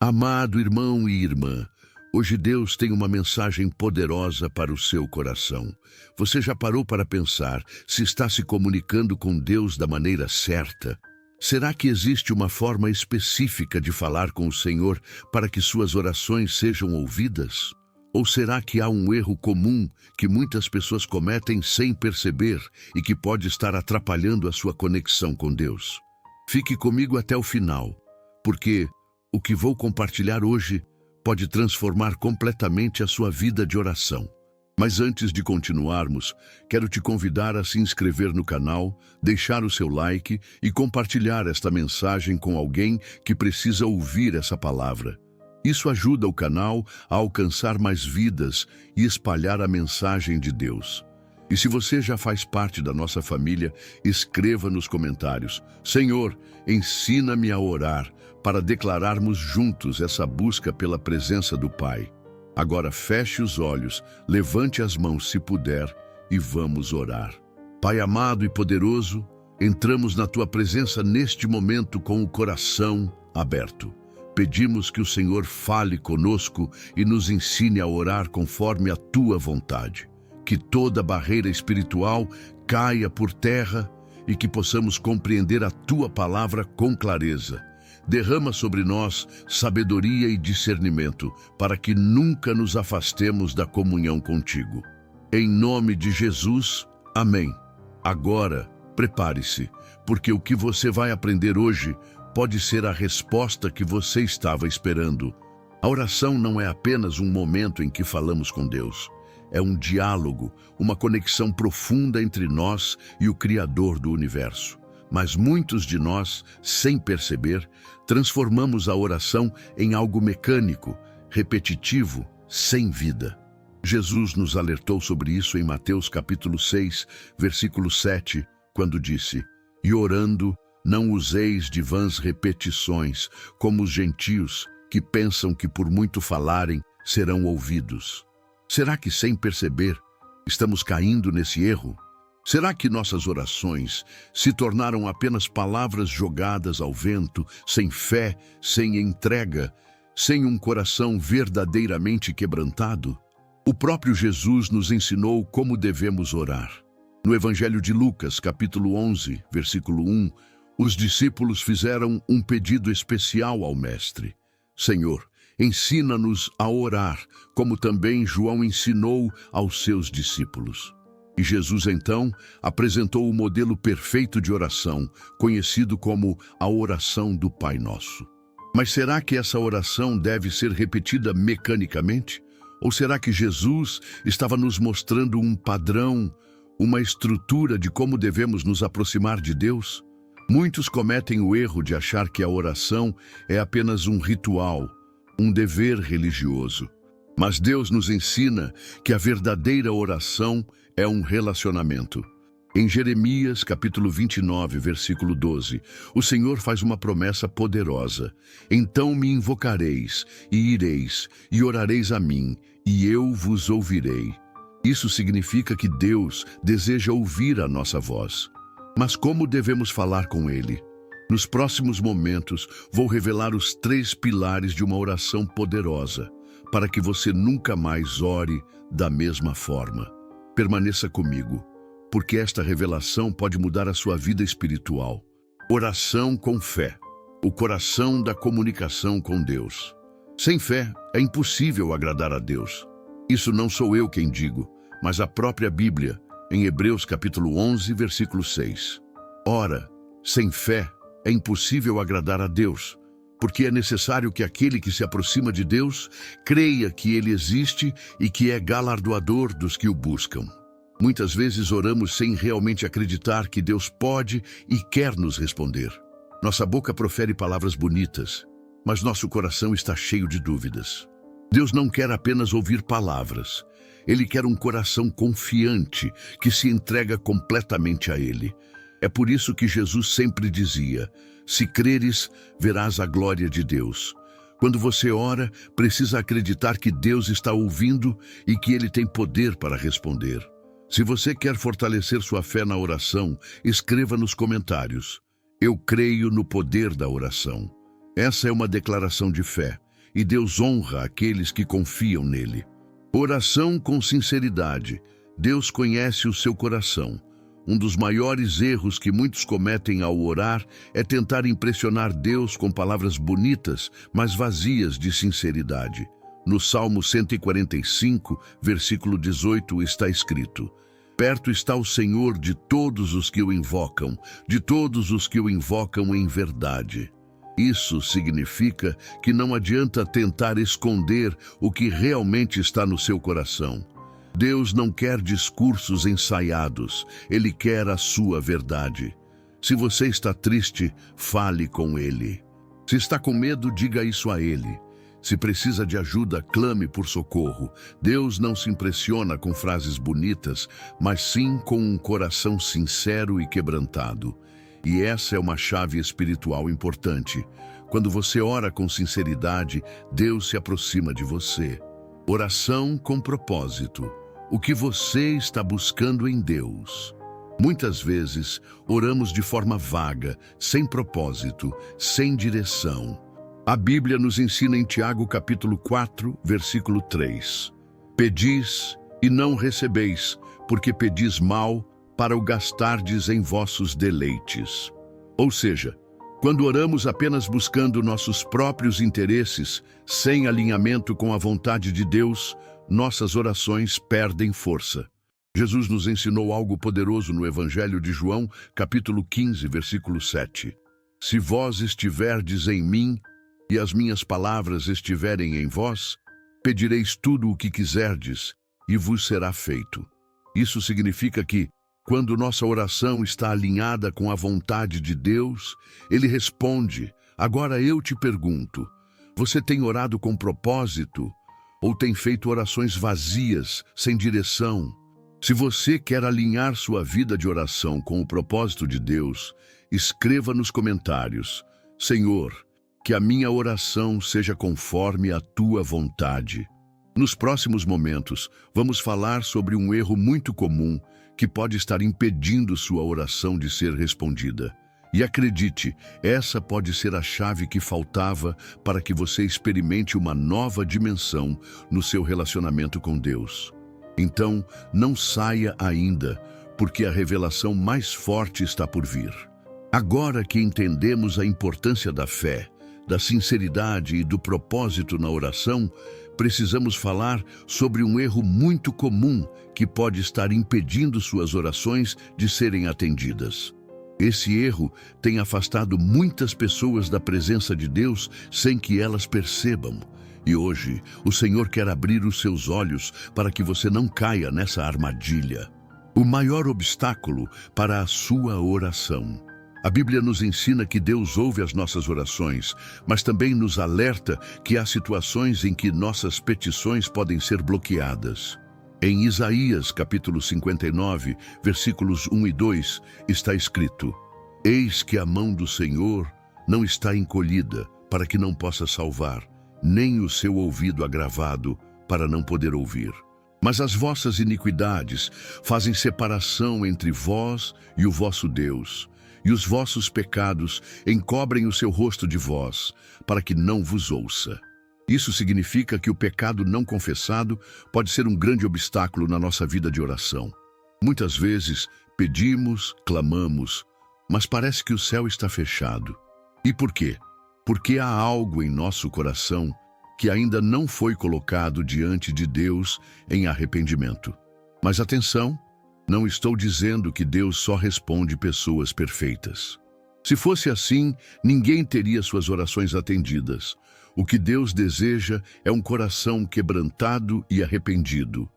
Amado irmão e irmã, hoje Deus tem uma mensagem poderosa para o seu coração. Você já parou para pensar se está se comunicando com Deus da maneira certa? Será que existe uma forma específica de falar com o Senhor para que suas orações sejam ouvidas? Ou será que há um erro comum que muitas pessoas cometem sem perceber e que pode estar atrapalhando a sua conexão com Deus? Fique comigo até o final, porque o que vou compartilhar hoje pode transformar completamente a sua vida de oração. Mas antes de continuarmos, quero te convidar a se inscrever no canal, deixar o seu like e compartilhar esta mensagem com alguém que precisa ouvir essa palavra. Isso ajuda o canal a alcançar mais vidas e espalhar a mensagem de Deus. E se você já faz parte da nossa família, escreva nos comentários: Senhor, ensina-me a orar, para declararmos juntos essa busca pela presença do Pai. Agora feche os olhos, levante as mãos se puder e vamos orar. Pai amado e poderoso, entramos na Tua presença neste momento com o coração aberto. Pedimos que o Senhor fale conosco e nos ensine a orar conforme a Tua vontade. Que toda barreira espiritual caia por terra e que possamos compreender a Tua palavra com clareza. Derrama sobre nós sabedoria e discernimento, para que nunca nos afastemos da comunhão contigo. Em nome de Jesus, amém. Agora, prepare-se, porque o que você vai aprender hoje pode ser a resposta que você estava esperando. A oração não é apenas um momento em que falamos com Deus. É um diálogo, uma conexão profunda entre nós e o Criador do universo. Mas muitos de nós, sem perceber, transformamos a oração em algo mecânico, repetitivo, sem vida. Jesus nos alertou sobre isso em Mateus capítulo 6, versículo 7, quando disse: "E orando, não useis de vãs repetições, como os gentios, que pensam que por muito falarem serão ouvidos." Será que, sem perceber, estamos caindo nesse erro? Será que nossas orações se tornaram apenas palavras jogadas ao vento, sem fé, sem entrega, sem um coração verdadeiramente quebrantado? O próprio Jesus nos ensinou como devemos orar. No Evangelho de Lucas, capítulo 11, versículo 1, os discípulos fizeram um pedido especial ao Mestre: Senhor, ensina-nos a orar, como também João ensinou aos seus discípulos. E Jesus, então, apresentou o modelo perfeito de oração, conhecido como a oração do Pai Nosso. Mas será que essa oração deve ser repetida mecanicamente? Ou será que Jesus estava nos mostrando um padrão, uma estrutura de como devemos nos aproximar de Deus? Muitos cometem o erro de achar que a oração é apenas um ritual, um dever religioso. Mas Deus nos ensina que a verdadeira oração é um relacionamento. Em Jeremias, capítulo 29, versículo 12, o Senhor faz uma promessa poderosa: "Então me invocareis, e ireis, e orareis a mim, e eu vos ouvirei." Isso significa que Deus deseja ouvir a nossa voz. Mas como devemos falar com Ele? Nos próximos momentos, vou revelar os 3 pilares de uma oração poderosa, para que você nunca mais ore da mesma forma. Permaneça comigo, porque esta revelação pode mudar a sua vida espiritual. Oração com fé, o coração da comunicação com Deus. Sem fé, é impossível agradar a Deus. Isso não sou eu quem digo, mas a própria Bíblia, em Hebreus capítulo 11, versículo 6. Ora, sem fé, é impossível agradar a Deus, porque é necessário que aquele que se aproxima de Deus creia que Ele existe e que é galardoador dos que o buscam. Muitas vezes oramos sem realmente acreditar que Deus pode e quer nos responder. Nossa boca profere palavras bonitas, mas nosso coração está cheio de dúvidas. Deus não quer apenas ouvir palavras. Ele quer um coração confiante, que se entrega completamente a Ele. É por isso que Jesus sempre dizia: "Se creres, verás a glória de Deus." Quando você ora, precisa acreditar que Deus está ouvindo e que Ele tem poder para responder. Se você quer fortalecer sua fé na oração, escreva nos comentários: "Eu creio no poder da oração." Essa é uma declaração de fé. e Deus honra aqueles que confiam nele. Oração com sinceridade. Deus conhece o seu coração. Um dos maiores erros que muitos cometem ao orar é tentar impressionar Deus com palavras bonitas, mas vazias de sinceridade. No Salmo 145, versículo 18, está escrito: perto está o Senhor de todos os que o invocam, de todos os que o invocam em verdade. Isso significa que não adianta tentar esconder o que realmente está no seu coração. Deus não quer discursos ensaiados, Ele quer a sua verdade. Se você está triste, fale com Ele. Se está com medo, diga isso a Ele. Se precisa de ajuda, clame por socorro. Deus não se impressiona com frases bonitas, mas sim com um coração sincero e quebrantado. E essa é uma chave espiritual importante. Quando você ora com sinceridade, Deus se aproxima de você. Oração com propósito. O que você está buscando em Deus? Muitas vezes, oramos de forma vaga, sem propósito, sem direção. A Bíblia nos ensina em Tiago capítulo 4, versículo 3. Pedis e não recebeis, porque pedis mal, para o gastardes em vossos deleites. Ou seja, quando oramos apenas buscando nossos próprios interesses, sem alinhamento com a vontade de Deus, nossas orações perdem força. Jesus nos ensinou algo poderoso no Evangelho de João, capítulo 15, versículo 7. Se vós estiverdes em mim, e as minhas palavras estiverem em vós, pedireis tudo o que quiserdes, e vos será feito. Isso significa que, quando nossa oração está alinhada com a vontade de Deus, Ele responde. Agora eu te pergunto, você tem orado com propósito ou tem feito orações vazias, sem direção? Se você quer alinhar sua vida de oração com o propósito de Deus, escreva nos comentários: Senhor, que a minha oração seja conforme a tua vontade. Nos próximos momentos, vamos falar sobre um erro muito comum que pode estar impedindo sua oração de ser respondida. E acredite, essa pode ser a chave que faltava para que você experimente uma nova dimensão no seu relacionamento com Deus. Então, não saia ainda, porque a revelação mais forte está por vir. Agora que entendemos a importância da fé, da sinceridade e do propósito na oração, precisamos falar sobre um erro muito comum que pode estar impedindo suas orações de serem atendidas. Esse erro tem afastado muitas pessoas da presença de Deus sem que elas percebam. E hoje, o Senhor quer abrir os seus olhos para que você não caia nessa armadilha. O maior obstáculo para a sua oração. A Bíblia nos ensina que Deus ouve as nossas orações, mas também nos alerta que há situações em que nossas petições podem ser bloqueadas. Em Isaías, capítulo 59, versículos 1 e 2, está escrito: Eis que a mão do Senhor não está encolhida para que não possa salvar, nem o seu ouvido agravado para não poder ouvir. Mas as vossas iniquidades fazem separação entre vós e o vosso Deus, e os vossos pecados encobrem o seu rosto de vós, para que não vos ouça. Isso significa que o pecado não confessado pode ser um grande obstáculo na nossa vida de oração. Muitas vezes pedimos, clamamos, mas parece que o céu está fechado. E por quê? Porque há algo em nosso coração que ainda não foi colocado diante de Deus em arrependimento. Mas atenção, não estou dizendo que Deus só responde pessoas perfeitas. Se fosse assim, ninguém teria suas orações atendidas. O que Deus deseja é um coração quebrantado e arrependido.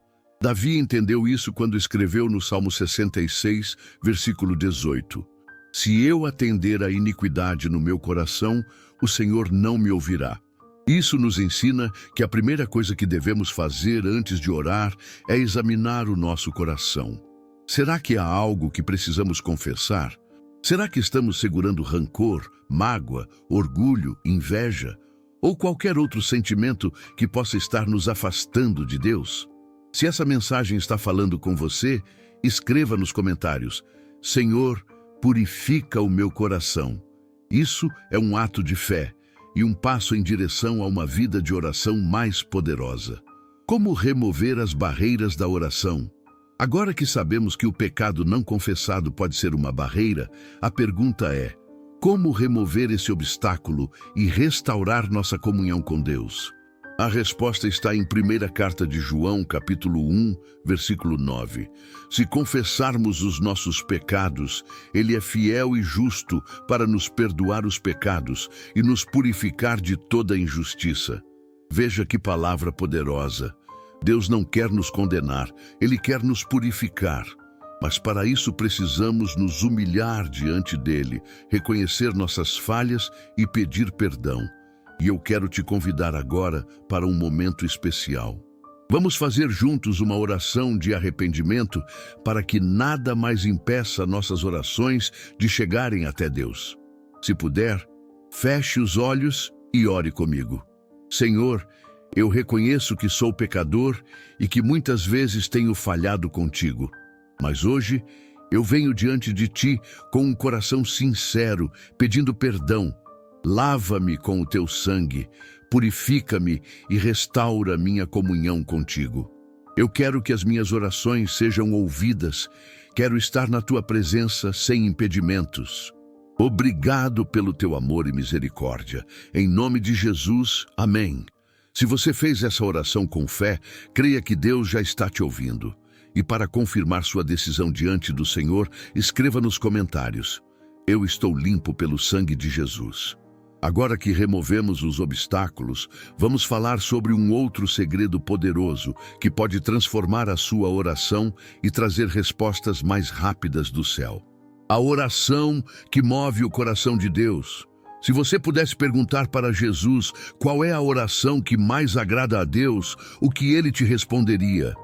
Davi entendeu isso quando escreveu no Salmo 66, versículo 18. Se eu atender a iniquidade no meu coração, o Senhor não me ouvirá. Isso nos ensina que a primeira coisa que devemos fazer antes de orar é examinar o nosso coração. Será que há algo que precisamos confessar? Será que estamos segurando rancor, mágoa, orgulho, inveja ou qualquer outro sentimento que possa estar nos afastando de Deus? Se essa mensagem está falando com você, escreva nos comentários: Senhor, purifica o meu coração. Isso é um ato de fé, e um passo em direção a uma vida de oração mais poderosa. Como remover as barreiras da oração? Agora que sabemos que o pecado não confessado pode ser uma barreira, a pergunta é: como remover esse obstáculo e restaurar nossa comunhão com Deus? A resposta está em 1ª Carta de João, capítulo 1, versículo 9. Se confessarmos os nossos pecados, Ele é fiel e justo para nos perdoar os pecados e nos purificar de toda injustiça. Veja que palavra poderosa. Deus não quer nos condenar, Ele quer nos purificar. Mas para isso precisamos nos humilhar diante dEle, reconhecer nossas falhas e pedir perdão. E eu quero te convidar agora para um momento especial. Vamos fazer juntos uma oração de arrependimento para que nada mais impeça nossas orações de chegarem até Deus. Se puder, feche os olhos e ore comigo. Senhor, eu reconheço que sou pecador e que muitas vezes tenho falhado contigo. Mas hoje eu venho diante de ti com um coração sincero, pedindo perdão. Lava-me com o teu sangue, purifica-me e restaura minha comunhão contigo. Eu quero que as minhas orações sejam ouvidas, quero estar na tua presença sem impedimentos. Obrigado pelo teu amor e misericórdia. Em nome de Jesus, amém. Se você fez essa oração com fé, creia que Deus já está te ouvindo. E para confirmar sua decisão diante do Senhor, escreva nos comentários: eu estou limpo pelo sangue de Jesus. Agora que removemos os obstáculos, vamos falar sobre um outro segredo poderoso que pode transformar a sua oração e trazer respostas mais rápidas do céu. A oração que move o coração de Deus. Se você pudesse perguntar para Jesus qual é a oração que mais agrada a Deus, o que ele te responderia?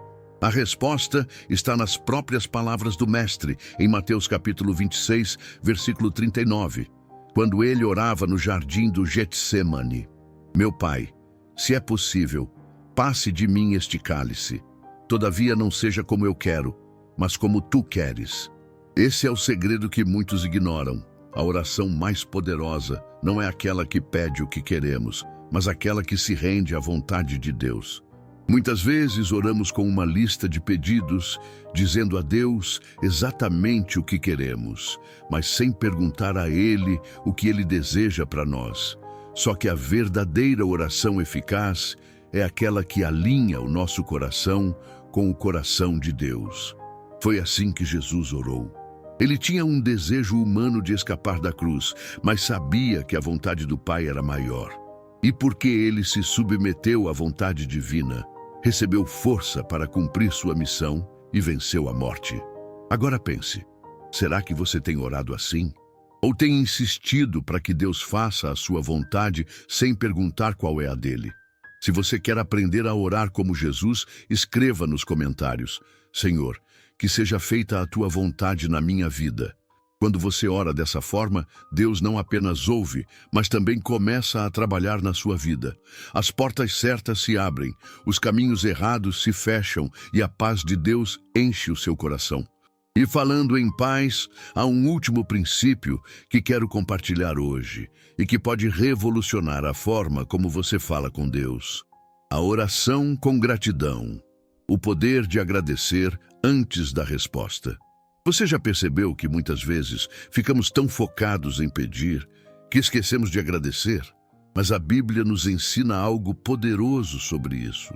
A resposta está nas próprias palavras do Mestre, em Mateus capítulo 26, versículo 39. Quando ele orava no jardim do Getsemane: meu Pai, se é possível, passe de mim este cálice. Todavia não seja como eu quero, mas como tu queres. Esse é o segredo que muitos ignoram. A oração mais poderosa não é aquela que pede o que queremos, mas aquela que se rende à vontade de Deus. Muitas vezes oramos com uma lista de pedidos, dizendo a Deus exatamente o que queremos, mas sem perguntar a Ele o que Ele deseja para nós. Só que a verdadeira oração eficaz é aquela que alinha o nosso coração com o coração de Deus. Foi assim que Jesus orou. Ele tinha um desejo humano de escapar da cruz, mas sabia que a vontade do Pai era maior. E porque ele se submeteu à vontade divina, recebeu força para cumprir sua missão e venceu a morte. Agora pense, será que você tem orado assim? Ou tem insistido para que Deus faça a sua vontade sem perguntar qual é a dele? Se você quer aprender a orar como Jesus, escreva nos comentários: Senhor, que seja feita a tua vontade na minha vida. Quando você ora dessa forma, Deus não apenas ouve, mas também começa a trabalhar na sua vida. As portas certas se abrem, os caminhos errados se fecham e a paz de Deus enche o seu coração. E falando em paz, há um último princípio que quero compartilhar hoje e que pode revolucionar a forma como você fala com Deus. A oração com gratidão. O poder de agradecer antes da resposta. Você já percebeu que muitas vezes ficamos tão focados em pedir que esquecemos de agradecer? Mas a Bíblia nos ensina algo poderoso sobre isso.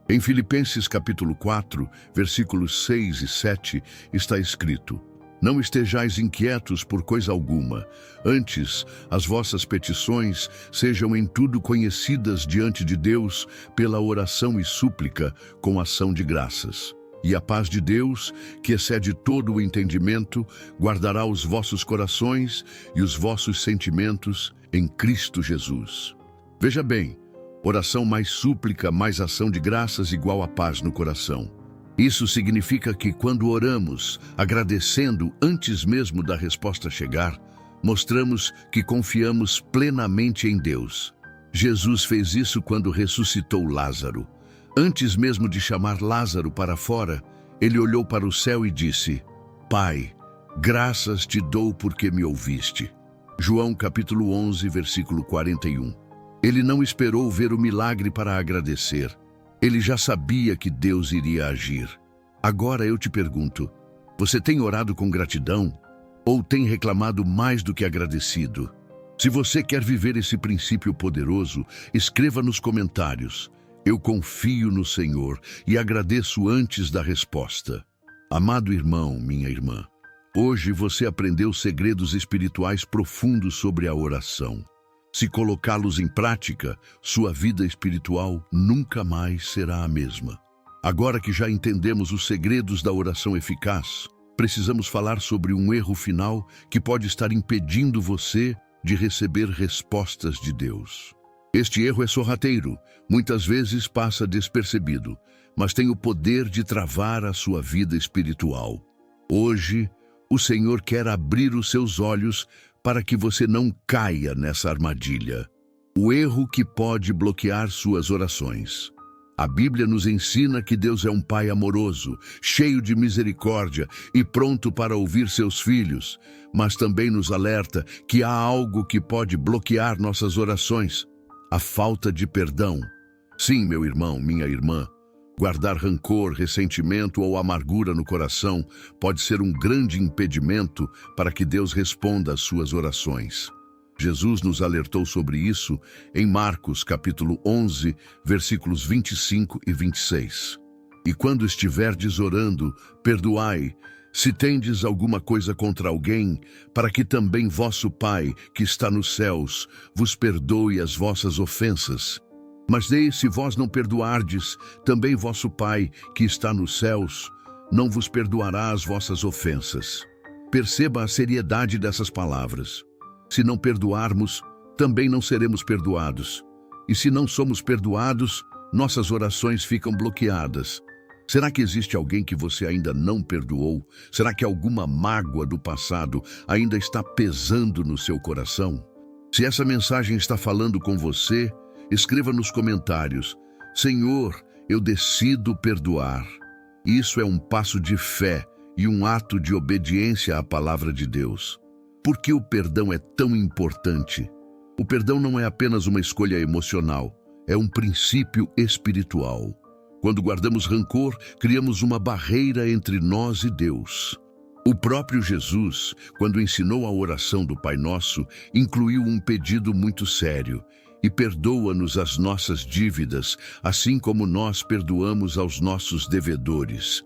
Em Filipenses capítulo 4, versículos 6 e 7, está escrito: não estejais inquietos por coisa alguma, antes as vossas petições sejam em tudo conhecidas diante de Deus pela oração e súplica com ação de graças. E a paz de Deus, que excede todo o entendimento, guardará os vossos corações e os vossos sentimentos em Cristo Jesus. Veja bem, oração mais súplica, mais ação de graças igual a paz no coração. Isso significa que quando oramos, agradecendo antes mesmo da resposta chegar, mostramos que confiamos plenamente em Deus. Jesus fez isso quando ressuscitou Lázaro. Antes mesmo de chamar Lázaro para fora, ele olhou para o céu e disse: Pai, graças te dou porque me ouviste. João capítulo 11, versículo 41. Ele não esperou ver o milagre para agradecer. Ele já sabia que Deus iria agir. Agora eu te pergunto, você tem orado com gratidão ou tem reclamado mais do que agradecido? Se você quer viver esse princípio poderoso, escreva nos comentários: eu confio no Senhor e agradeço antes da resposta. Amado irmão, minha irmã, hoje você aprendeu segredos espirituais profundos sobre a oração. Se colocá-los em prática, sua vida espiritual nunca mais será a mesma. Agora que já entendemos os segredos da oração eficaz, precisamos falar sobre um erro final que pode estar impedindo você de receber respostas de Deus. Este erro é sorrateiro, muitas vezes passa despercebido, mas tem o poder de travar a sua vida espiritual. Hoje, o Senhor quer abrir os seus olhos para que você não caia nessa armadilha. O erro que pode bloquear suas orações. A Bíblia nos ensina que Deus é um Pai amoroso, cheio de misericórdia e pronto para ouvir seus filhos, mas também nos alerta que há algo que pode bloquear nossas orações: a falta de perdão. Sim, meu irmão, minha irmã, guardar rancor, ressentimento ou amargura no coração pode ser um grande impedimento para que Deus responda às suas orações. Jesus nos alertou sobre isso em Marcos capítulo 11, versículos 25 e 26. E quando estiverdes orando, perdoai, se tendes alguma coisa contra alguém, para que também vosso Pai, que está nos céus, vos perdoe as vossas ofensas. Mas se vós não perdoardes, também vosso Pai, que está nos céus, não vos perdoará as vossas ofensas. Perceba a seriedade dessas palavras. Se não perdoarmos, também não seremos perdoados. E se não somos perdoados, nossas orações ficam bloqueadas. Será que existe alguém que você ainda não perdoou? Será que alguma mágoa do passado ainda está pesando no seu coração? Se essa mensagem está falando com você, escreva nos comentários: Senhor, eu decido perdoar. Isso é um passo de fé e um ato de obediência à palavra de Deus. Por que o perdão é tão importante? O perdão não é apenas uma escolha emocional, é um princípio espiritual. Quando guardamos rancor, criamos uma barreira entre nós e Deus. O próprio Jesus, quando ensinou a oração do Pai Nosso, incluiu um pedido muito sério: e perdoa-nos as nossas dívidas, assim como nós perdoamos aos nossos devedores.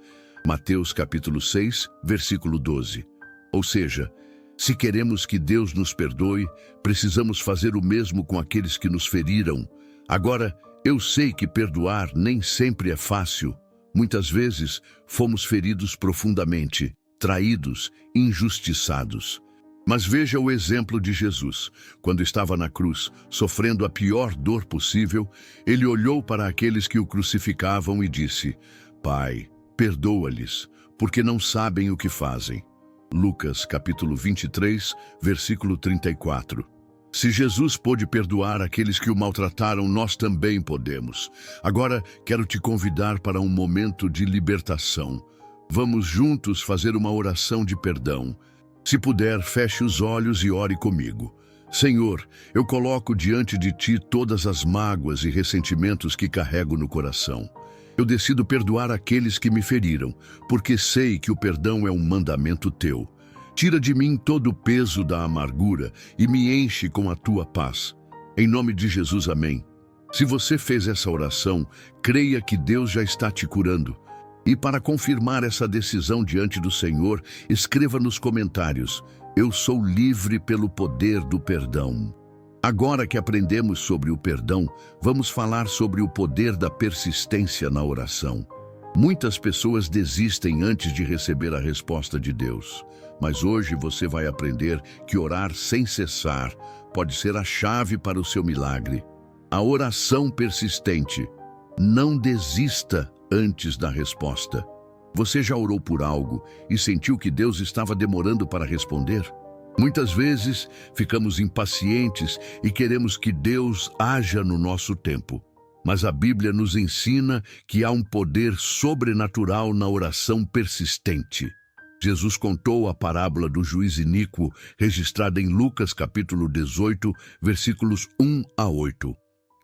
Mateus capítulo 6, versículo 12. Ou seja, se queremos que Deus nos perdoe, precisamos fazer o mesmo com aqueles que nos feriram. Agora, eu sei que perdoar nem sempre é fácil. Muitas vezes, fomos feridos profundamente, traídos, injustiçados. Mas veja o exemplo de Jesus. Quando estava na cruz, sofrendo a pior dor possível, ele olhou para aqueles que o crucificavam e disse: Pai, perdoa-lhes, porque não sabem o que fazem. Lucas capítulo 23, versículo 34. Se Jesus pôde perdoar aqueles que o maltrataram, nós também podemos. Agora, quero te convidar para um momento de libertação. Vamos juntos fazer uma oração de perdão. Se puder, feche os olhos e ore comigo. Senhor, eu coloco diante de Ti todas as mágoas e ressentimentos que carrego no coração. Eu decido perdoar aqueles que me feriram, porque sei que o perdão é um mandamento Teu. Tira de mim todo o peso da amargura e me enche com a Tua paz. Em nome de Jesus, amém. Se você fez essa oração, creia que Deus já está te curando. E para confirmar essa decisão diante do Senhor, escreva nos comentários: eu sou livre pelo poder do perdão. Agora que aprendemos sobre o perdão, vamos falar sobre o poder da persistência na oração. Muitas pessoas desistem antes de receber a resposta de Deus. Mas hoje você vai aprender que orar sem cessar pode ser a chave para o seu milagre. A oração persistente. Não desista antes da resposta. Você já orou por algo e sentiu que Deus estava demorando para responder? Muitas vezes ficamos impacientes e queremos que Deus haja no nosso tempo. Mas a Bíblia nos ensina que há um poder sobrenatural na oração persistente. Jesus contou a parábola do juiz iníquo, registrada em Lucas capítulo 18, versículos 1 a 8.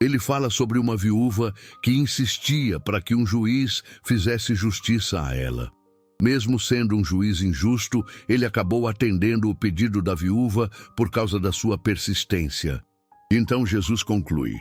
Ele fala sobre uma viúva que insistia para que um juiz fizesse justiça a ela. Mesmo sendo um juiz injusto, ele acabou atendendo o pedido da viúva por causa da sua persistência. Então Jesus conclui: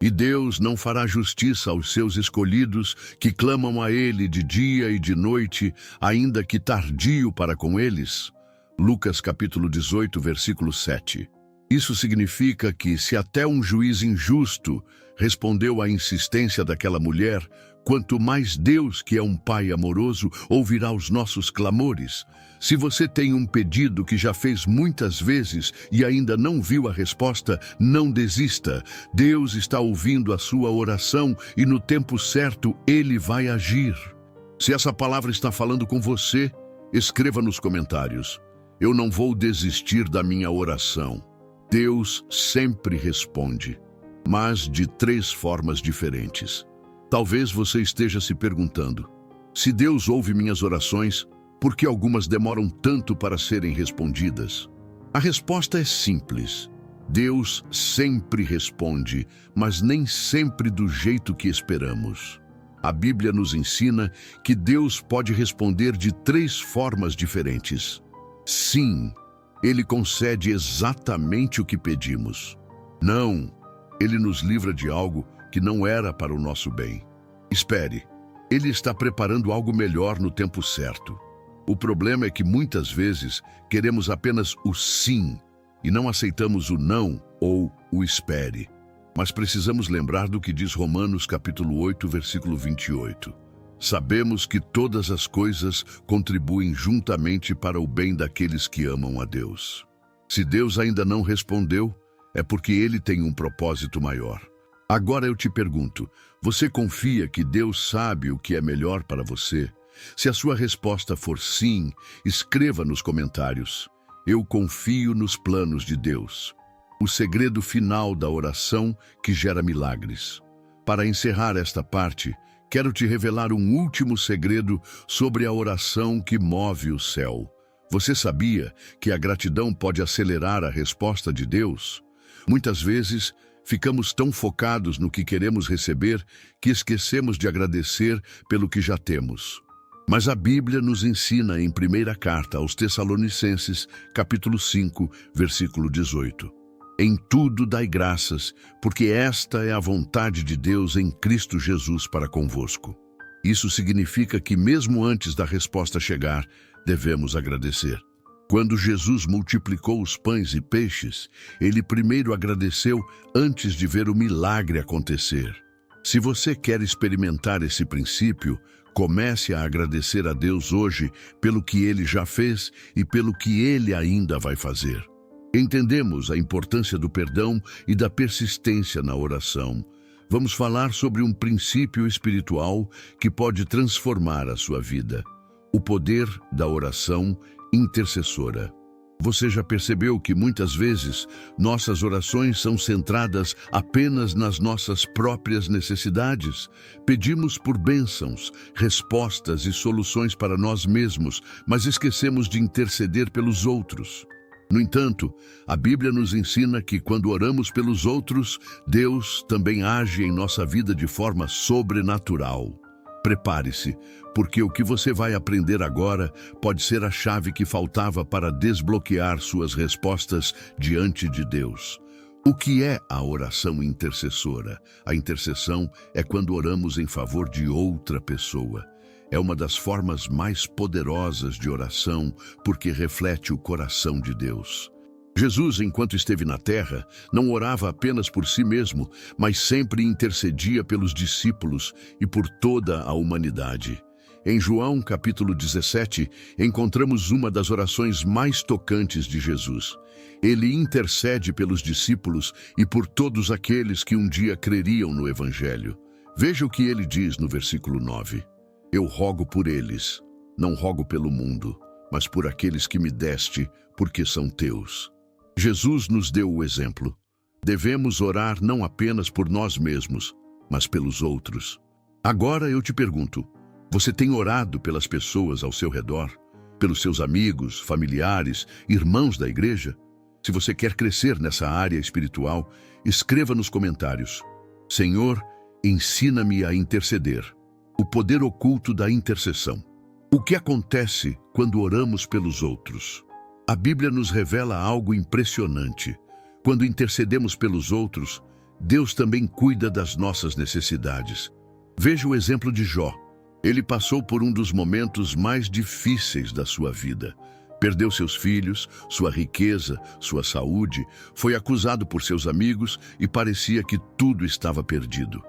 e Deus não fará justiça aos seus escolhidos que clamam a Ele de dia e de noite, ainda que tardio para com eles? Lucas capítulo 18, versículo 7. Isso significa que, se até um juiz injusto respondeu à insistência daquela mulher, quanto mais Deus, que é um Pai amoroso, ouvirá os nossos clamores. Se você tem um pedido que já fez muitas vezes e ainda não viu a resposta, não desista. Deus está ouvindo a sua oração e no tempo certo Ele vai agir. Se essa palavra está falando com você, escreva nos comentários: eu não vou desistir da minha oração. Deus sempre responde, mas de 3 formas diferentes. Talvez você esteja se perguntando: se Deus ouve minhas orações, por que algumas demoram tanto para serem respondidas? A resposta é simples. Deus sempre responde, mas nem sempre do jeito que esperamos. A Bíblia nos ensina que Deus pode responder de 3 formas diferentes. Sim, Ele concede exatamente o que pedimos. Não, Ele nos livra de algo que não era para o nosso bem. Espere, Ele está preparando algo melhor no tempo certo. O problema é que muitas vezes queremos apenas o sim e não aceitamos o não ou o espere. Mas precisamos lembrar do que diz Romanos capítulo 8, versículo 28. Sabemos que todas as coisas contribuem juntamente para o bem daqueles que amam a Deus. Se Deus ainda não respondeu, é porque Ele tem um propósito maior. Agora eu te pergunto, você confia que Deus sabe o que é melhor para você? Se a sua resposta for sim, escreva nos comentários: eu confio nos planos de Deus. O segredo final da oração que gera milagres. Para encerrar esta parte, quero te revelar um último segredo sobre a oração que move o céu. Você sabia que a gratidão pode acelerar a resposta de Deus? Muitas vezes, ficamos tão focados no que queremos receber que esquecemos de agradecer pelo que já temos. Mas a Bíblia nos ensina em 1ª carta aos Tessalonicenses, capítulo 5, versículo 18. Em tudo dai graças, porque esta é a vontade de Deus em Cristo Jesus para convosco. Isso significa que mesmo antes da resposta chegar, devemos agradecer. Quando Jesus multiplicou os pães e peixes, Ele primeiro agradeceu antes de ver o milagre acontecer. Se você quer experimentar esse princípio, comece a agradecer a Deus hoje pelo que Ele já fez e pelo que Ele ainda vai fazer. Entendemos a importância do perdão e da persistência na oração. Vamos falar sobre um princípio espiritual que pode transformar a sua vida: o poder da oração intercessora. Você já percebeu que muitas vezes nossas orações são centradas apenas nas nossas próprias necessidades? Pedimos por bênçãos, respostas e soluções para nós mesmos, mas esquecemos de interceder pelos outros. No entanto, a Bíblia nos ensina que quando oramos pelos outros, Deus também age em nossa vida de forma sobrenatural. Prepare-se, porque o que você vai aprender agora pode ser a chave que faltava para desbloquear suas respostas diante de Deus. O que é a oração intercessora? A intercessão é quando oramos em favor de outra pessoa. É uma das formas mais poderosas de oração, porque reflete o coração de Deus. Jesus, enquanto esteve na terra, não orava apenas por si mesmo, mas sempre intercedia pelos discípulos e por toda a humanidade. Em João, capítulo 17, encontramos uma das orações mais tocantes de Jesus. Ele intercede pelos discípulos e por todos aqueles que um dia creriam no Evangelho. Veja o que ele diz no versículo 9. Eu rogo por eles, não rogo pelo mundo, mas por aqueles que me deste, porque são teus. Jesus nos deu o exemplo. Devemos orar não apenas por nós mesmos, mas pelos outros. Agora eu te pergunto, você tem orado pelas pessoas ao seu redor? Pelos seus amigos, familiares, irmãos da igreja? Se você quer crescer nessa área espiritual, escreva nos comentários: Senhor, ensina-me a interceder. O poder oculto da intercessão. O que acontece quando oramos pelos outros? A Bíblia nos revela algo impressionante. Quando intercedemos pelos outros, Deus também cuida das nossas necessidades. Veja o exemplo de Jó. Ele passou por um dos momentos mais difíceis da sua vida. Perdeu seus filhos, sua riqueza, sua saúde, foi acusado por seus amigos e parecia que tudo estava perdido.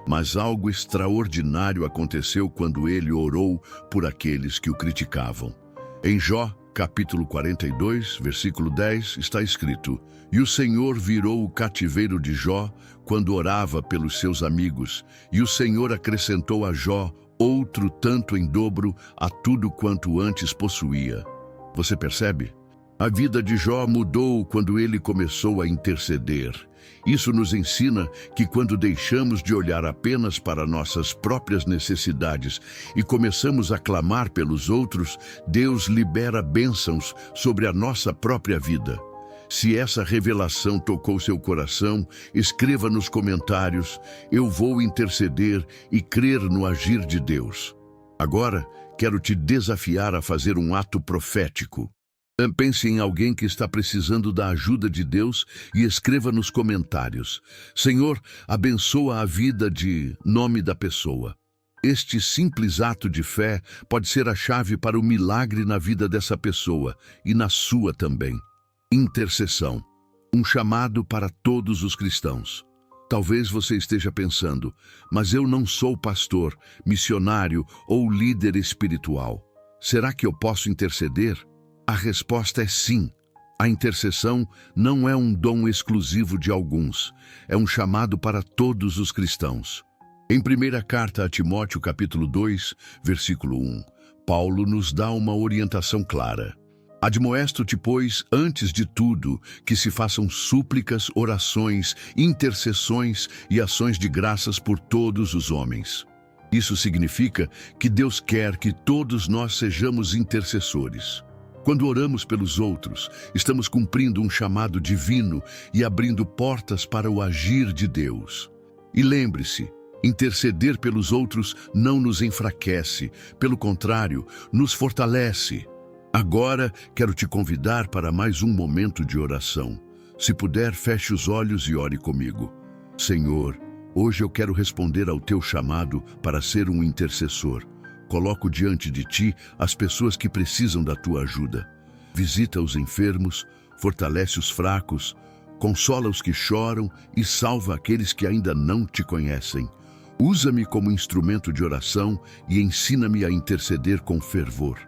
Mas algo extraordinário aconteceu quando ele orou por aqueles que o criticavam. Em Jó, capítulo 42, versículo 10, está escrito: "E o Senhor virou o cativeiro de Jó quando orava pelos seus amigos, e o Senhor acrescentou a Jó outro tanto em dobro a tudo quanto antes possuía." Você percebe? A vida de Jó mudou quando ele começou a interceder. Isso nos ensina que quando deixamos de olhar apenas para nossas próprias necessidades e começamos a clamar pelos outros, Deus libera bênçãos sobre a nossa própria vida. Se essa revelação tocou seu coração, escreva nos comentários: "Eu vou interceder e crer no agir de Deus." Agora, quero te desafiar a fazer um ato profético. Pense em alguém que está precisando da ajuda de Deus e escreva nos comentários: "Senhor, abençoa a vida de nome da pessoa." Este simples ato de fé pode ser a chave para o milagre na vida dessa pessoa e na sua também. Intercessão. Um chamado para todos os cristãos. Talvez você esteja pensando: "Mas eu não sou pastor, missionário ou líder espiritual. Será que eu posso interceder?" A resposta é sim. A intercessão não é um dom exclusivo de alguns, é um chamado para todos os cristãos. Em primeira carta a Timóteo, capítulo 2, versículo 1, Paulo nos dá uma orientação clara. "Admoesto-te, pois, antes de tudo, que se façam súplicas, orações, intercessões e ações de graças por todos os homens." Isso significa que Deus quer que todos nós sejamos intercessores. Quando oramos pelos outros, estamos cumprindo um chamado divino e abrindo portas para o agir de Deus. E lembre-se, interceder pelos outros não nos enfraquece, pelo contrário, nos fortalece. Agora, quero te convidar para mais um momento de oração. Se puder, feche os olhos e ore comigo. Senhor, hoje eu quero responder ao teu chamado para ser um intercessor. Coloco diante de ti as pessoas que precisam da tua ajuda. Visita os enfermos, fortalece os fracos, consola os que choram e salva aqueles que ainda não te conhecem. Usa-me como instrumento de oração e ensina-me a interceder com fervor.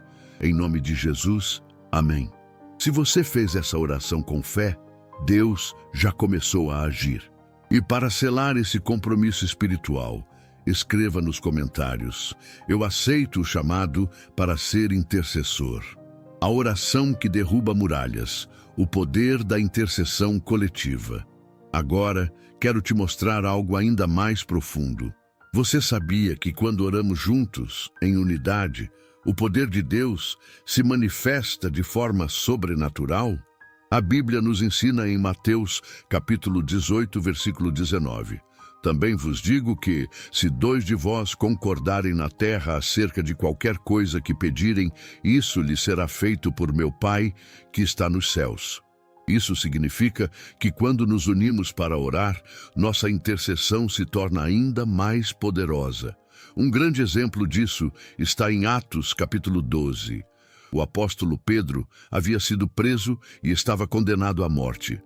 Em nome de Jesus, amém. Se você fez essa oração com fé, Deus já começou a agir. E para selar esse compromisso espiritual, escreva nos comentários: "Eu aceito o chamado para ser intercessor." A oração que derruba muralhas, o poder da intercessão coletiva. Agora, quero te mostrar algo ainda mais profundo. Você sabia que quando oramos juntos, em unidade, o poder de Deus se manifesta de forma sobrenatural? A Bíblia nos ensina em Mateus, capítulo 18, versículo 19. "Também vos digo que, se 2 de vós concordarem na terra acerca de qualquer coisa que pedirem, isso lhes será feito por meu Pai, que está nos céus." Isso significa que quando nos unimos para orar, nossa intercessão se torna ainda mais poderosa. Um grande exemplo disso está em Atos, capítulo 12. O apóstolo Pedro havia sido preso e estava condenado à morte.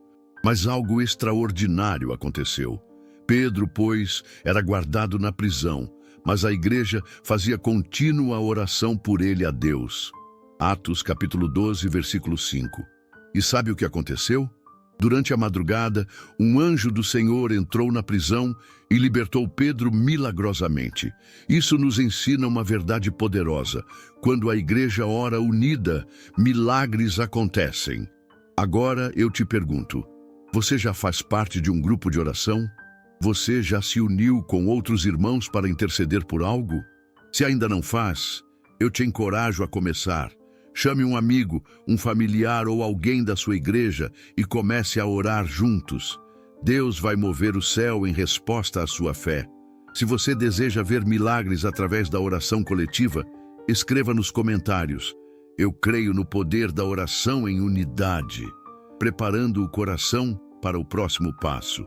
Mas algo extraordinário aconteceu. Pedro, pois, era guardado na prisão, mas a igreja fazia contínua oração por ele a Deus. Atos, capítulo 12, versículo 5. E sabe o que aconteceu? Durante a madrugada, um anjo do Senhor entrou na prisão e libertou Pedro milagrosamente. Isso nos ensina uma verdade poderosa. Quando a igreja ora unida, milagres acontecem. Agora eu te pergunto, você já faz parte de um grupo de oração? Você já se uniu com outros irmãos para interceder por algo? Se ainda não faz, eu te encorajo a começar. Chame um amigo, um familiar ou alguém da sua igreja e comece a orar juntos. Deus vai mover o céu em resposta à sua fé. Se você deseja ver milagres através da oração coletiva, escreva nos comentários: eu creio no poder da oração em unidade, preparando o coração para o próximo passo.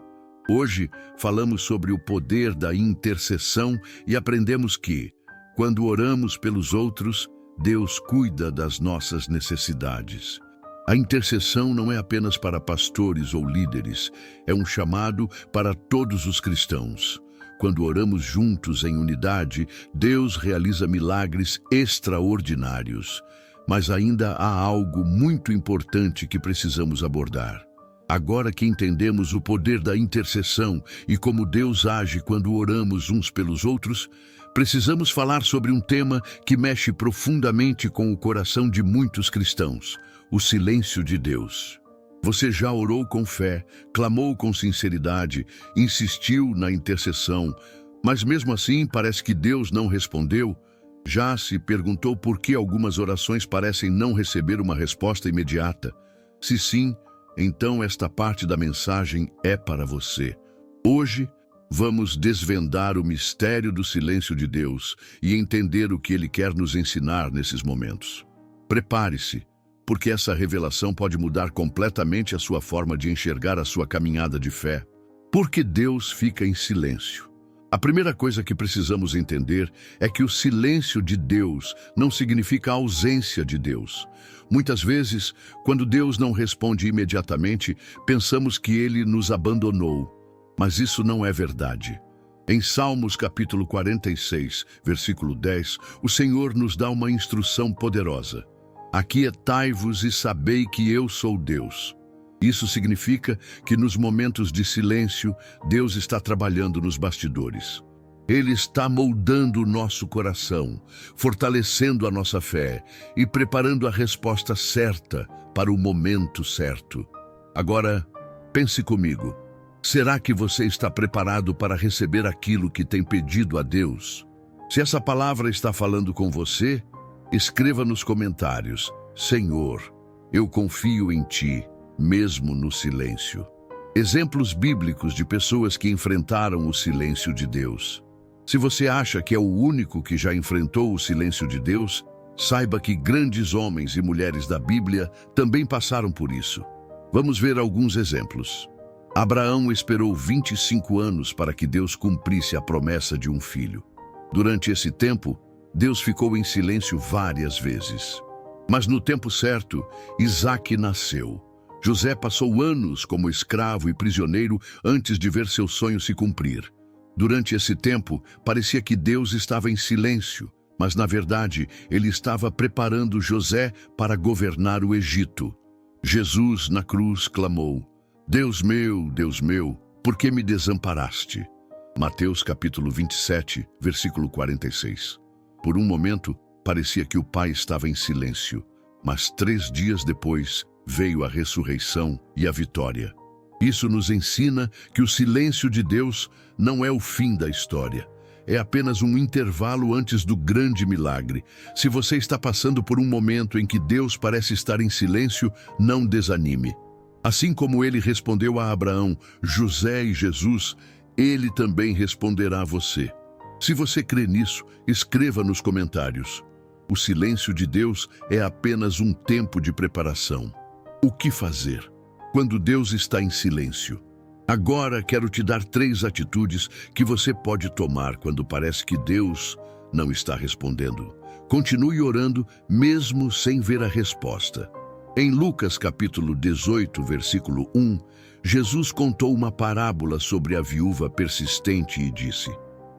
Hoje falamos sobre o poder da intercessão e aprendemos que, quando oramos pelos outros, Deus cuida das nossas necessidades. A intercessão não é apenas para pastores ou líderes, é um chamado para todos os cristãos. Quando oramos juntos em unidade, Deus realiza milagres extraordinários. Mas ainda há algo muito importante que precisamos abordar. Agora que entendemos o poder da intercessão e como Deus age quando oramos uns pelos outros, precisamos falar sobre um tema que mexe profundamente com o coração de muitos cristãos: o silêncio de Deus. Você já orou com fé, clamou com sinceridade, insistiu na intercessão, mas mesmo assim parece que Deus não respondeu? Já se perguntou por que algumas orações parecem não receber uma resposta imediata? Se sim, então esta parte da mensagem é para você. Hoje, vamos desvendar o mistério do silêncio de Deus e entender o que Ele quer nos ensinar nesses momentos. Prepare-se, porque essa revelação pode mudar completamente a sua forma de enxergar a sua caminhada de fé. Por que Deus fica em silêncio? A primeira coisa que precisamos entender é que o silêncio de Deus não significa a ausência de Deus. Muitas vezes, quando Deus não responde imediatamente, pensamos que Ele nos abandonou. Mas isso não é verdade. Em Salmos capítulo 46, versículo 10, o Senhor nos dá uma instrução poderosa. Aquietai-vos e sabei que eu sou Deus. Isso significa que nos momentos de silêncio, Deus está trabalhando nos bastidores. Ele está moldando o nosso coração, fortalecendo a nossa fé e preparando a resposta certa para o momento certo. Agora, pense comigo. Será que você está preparado para receber aquilo que tem pedido a Deus? Se essa palavra está falando com você, escreva nos comentários: Senhor, eu confio em Ti, mesmo no silêncio. Exemplos bíblicos de pessoas que enfrentaram o silêncio de Deus. Se você acha que é o único que já enfrentou o silêncio de Deus, saiba que grandes homens e mulheres da Bíblia também passaram por isso. Vamos ver alguns exemplos. Abraão esperou 25 anos para que Deus cumprisse a promessa de um filho. Durante esse tempo, Deus ficou em silêncio várias vezes. Mas no tempo certo, Isaque nasceu. José passou anos como escravo e prisioneiro antes de ver seu sonho se cumprir. Durante esse tempo, parecia que Deus estava em silêncio, mas na verdade, Ele estava preparando José para governar o Egito. Jesus, na cruz, clamou: Deus meu, por que me desamparaste? Mateus capítulo 27, versículo 46. Por um momento, parecia que o Pai estava em silêncio, mas 3 dias depois, veio a ressurreição e a vitória. Isso nos ensina que o silêncio de Deus não é o fim da história. É apenas um intervalo antes do grande milagre. Se você está passando por um momento em que Deus parece estar em silêncio, não desanime. Assim como Ele respondeu a Abraão, José e Jesus, Ele também responderá a você. Se você crê nisso, escreva nos comentários. O silêncio de Deus é apenas um tempo de preparação. O que fazer quando Deus está em silêncio? Agora quero te dar 3 atitudes que você pode tomar quando parece que Deus não está respondendo. Continue orando mesmo sem ver a resposta. Em Lucas capítulo 18, versículo 1, Jesus contou uma parábola sobre a viúva persistente e disse: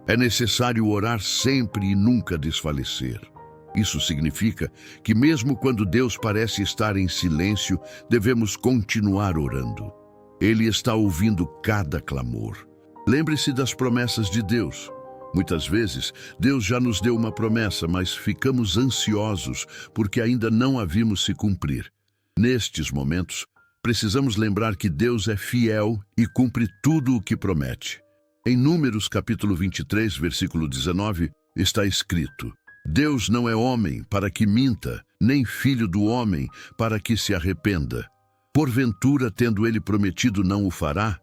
é necessário orar sempre e nunca desfalecer. Isso significa que mesmo quando Deus parece estar em silêncio, devemos continuar orando. Ele está ouvindo cada clamor. Lembre-se das promessas de Deus. Muitas vezes, Deus já nos deu uma promessa, mas ficamos ansiosos porque ainda não a vimos se cumprir. Nestes momentos, precisamos lembrar que Deus é fiel e cumpre tudo o que promete. Em Números capítulo 23, versículo 19, está escrito: Deus não é homem para que minta, nem filho do homem para que se arrependa. Porventura, tendo ele prometido, não o fará?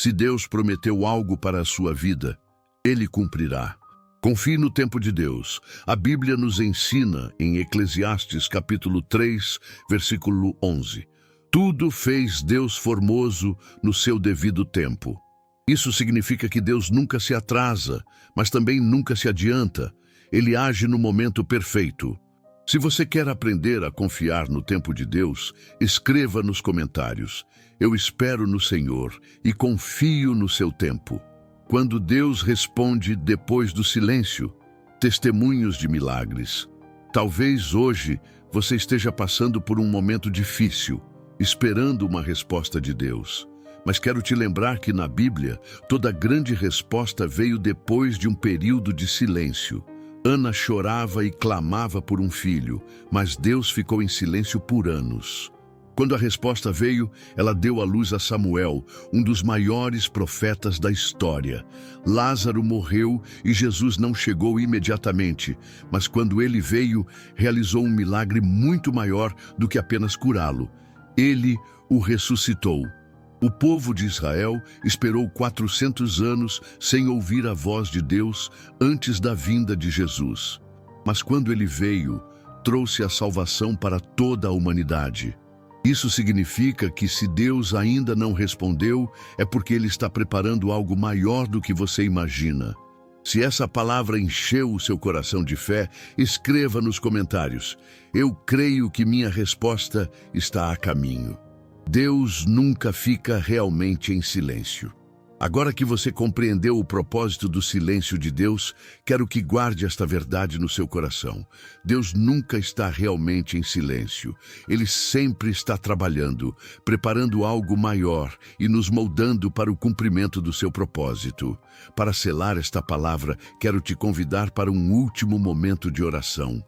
Se Deus prometeu algo para a sua vida, Ele cumprirá. Confie no tempo de Deus. A Bíblia nos ensina em Eclesiastes capítulo 3, versículo 11. Tudo fez Deus formoso no seu devido tempo. Isso significa que Deus nunca se atrasa, mas também nunca se adianta. Ele age no momento perfeito. Se você quer aprender a confiar no tempo de Deus, escreva nos comentários: eu espero no Senhor e confio no seu tempo. Quando Deus responde depois do silêncio, testemunhos de milagres. Talvez hoje você esteja passando por um momento difícil, esperando uma resposta de Deus. Mas quero te lembrar que na Bíblia, toda grande resposta veio depois de um período de silêncio. Ana chorava e clamava por um filho, mas Deus ficou em silêncio por anos. Quando a resposta veio, ela deu à luz a Samuel, um dos maiores profetas da história. Lázaro morreu e Jesus não chegou imediatamente, mas quando ele veio, realizou um milagre muito maior do que apenas curá-lo. Ele o ressuscitou. O povo de Israel esperou 400 anos sem ouvir a voz de Deus antes da vinda de Jesus. Mas quando ele veio, trouxe a salvação para toda a humanidade. Isso significa que se Deus ainda não respondeu, é porque Ele está preparando algo maior do que você imagina. Se essa palavra encheu o seu coração de fé, escreva nos comentários: eu creio que minha resposta está a caminho. Deus nunca fica realmente em silêncio. Agora que você compreendeu o propósito do silêncio de Deus, quero que guarde esta verdade no seu coração. Deus nunca está realmente em silêncio. Ele sempre está trabalhando, preparando algo maior e nos moldando para o cumprimento do seu propósito. Para selar esta palavra, quero te convidar para um último momento de oração.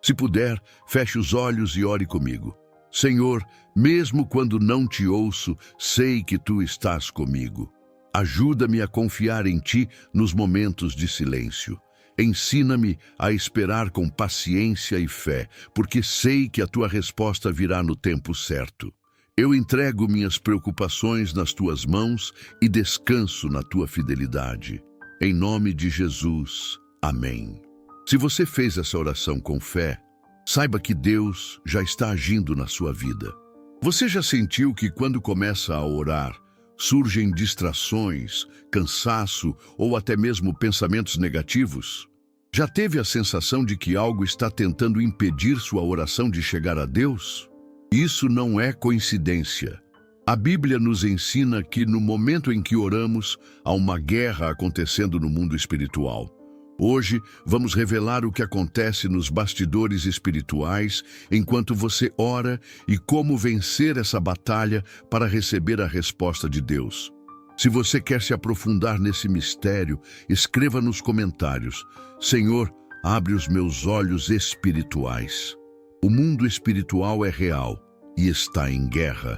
Se puder, feche os olhos e ore comigo. Senhor, mesmo quando não te ouço, sei que Tu estás comigo. Ajuda-me a confiar em Ti nos momentos de silêncio. Ensina-me a esperar com paciência e fé, porque sei que a Tua resposta virá no tempo certo. Eu entrego minhas preocupações nas Tuas mãos e descanso na Tua fidelidade. Em nome de Jesus. Amém. Se você fez essa oração com fé, saiba que Deus já está agindo na sua vida. Você já sentiu que quando começa a orar, surgem distrações, cansaço ou até mesmo pensamentos negativos? Já teve a sensação de que algo está tentando impedir sua oração de chegar a Deus? Isso não é coincidência. A Bíblia nos ensina que no momento em que oramos, há uma guerra acontecendo no mundo espiritual. Hoje, vamos revelar o que acontece nos bastidores espirituais enquanto você ora e como vencer essa batalha para receber a resposta de Deus. Se você quer se aprofundar nesse mistério, escreva nos comentários: Senhor, abre os meus olhos espirituais. O mundo espiritual é real e está em guerra.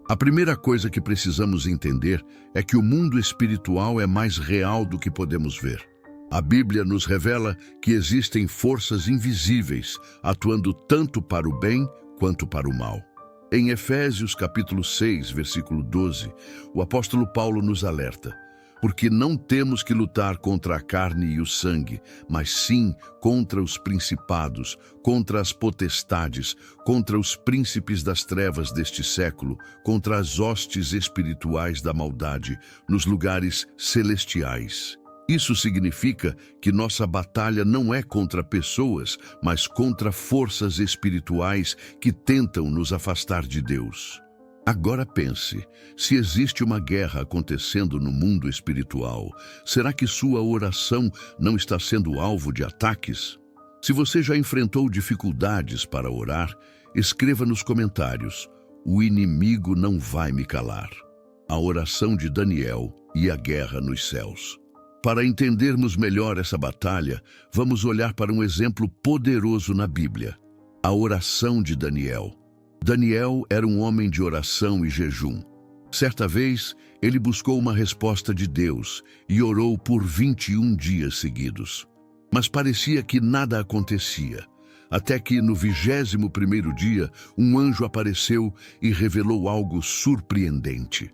A primeira coisa que precisamos entender é que o mundo espiritual é mais real do que podemos ver. A Bíblia nos revela que existem forças invisíveis atuando tanto para o bem quanto para o mal. Em Efésios capítulo 6, versículo 12, o apóstolo Paulo nos alerta: porque não temos que lutar contra a carne e o sangue, mas sim contra os principados, contra as potestades, contra os príncipes das trevas deste século, contra as hostes espirituais da maldade nos lugares celestiais. Isso significa que nossa batalha não é contra pessoas, mas contra forças espirituais que tentam nos afastar de Deus. Agora pense, se existe uma guerra acontecendo no mundo espiritual, será que sua oração não está sendo alvo de ataques? Se você já enfrentou dificuldades para orar, escreva nos comentários: o inimigo não vai me calar. A oração de Daniel e a guerra nos céus. Para entendermos melhor essa batalha, vamos olhar para um exemplo poderoso na Bíblia: a oração de Daniel. Daniel era um homem de oração e jejum. Certa vez, ele buscou uma resposta de Deus e orou por 21 dias seguidos. Mas parecia que nada acontecia, até que no 21º dia, um anjo apareceu e revelou algo surpreendente.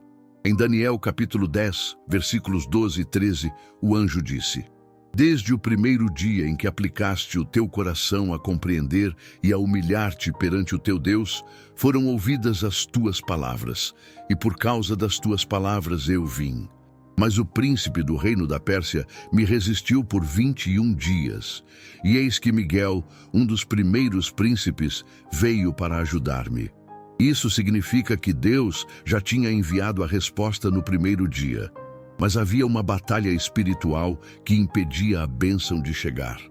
Em Daniel capítulo 10, versículos 12 e 13, o anjo disse: Desde o primeiro dia em que aplicaste o teu coração a compreender e a humilhar-te perante o teu Deus, foram ouvidas as tuas palavras, e por causa das tuas palavras eu vim. Mas o príncipe do reino da Pérsia me resistiu por 21 dias, e eis que Miguel, um dos primeiros príncipes, veio para ajudar-me. Isso significa que Deus já tinha enviado a resposta no primeiro dia, mas havia uma batalha espiritual que impedia a bênção de chegar.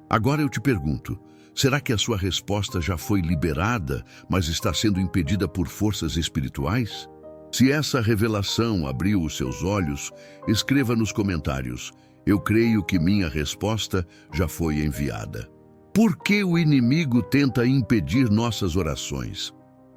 Agora eu te pergunto, será que a sua resposta já foi liberada, mas está sendo impedida por forças espirituais? Se essa revelação abriu os seus olhos, escreva nos comentários: eu creio que minha resposta já foi enviada. Por que o inimigo tenta impedir nossas orações?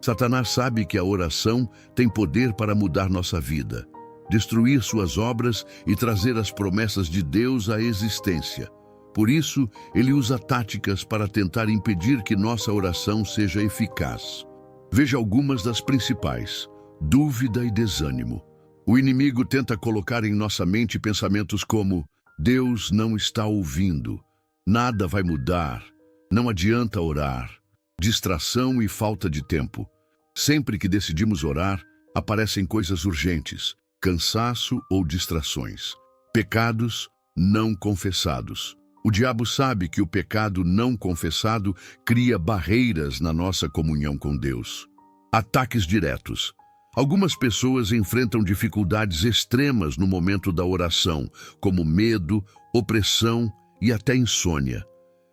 Satanás sabe que a oração tem poder para mudar nossa vida, destruir suas obras e trazer as promessas de Deus à existência. Por isso, ele usa táticas para tentar impedir que nossa oração seja eficaz. Veja algumas das principais: dúvida e desânimo. O inimigo tenta colocar em nossa mente pensamentos como: Deus não está ouvindo, nada vai mudar, não adianta orar, distração e falta de tempo. Sempre que decidimos orar, aparecem coisas urgentes, cansaço ou distrações, pecados não confessados. O diabo sabe que o pecado não confessado cria barreiras na nossa comunhão com Deus. Ataques diretos. Algumas pessoas enfrentam dificuldades extremas no momento da oração, como medo, opressão e até insônia.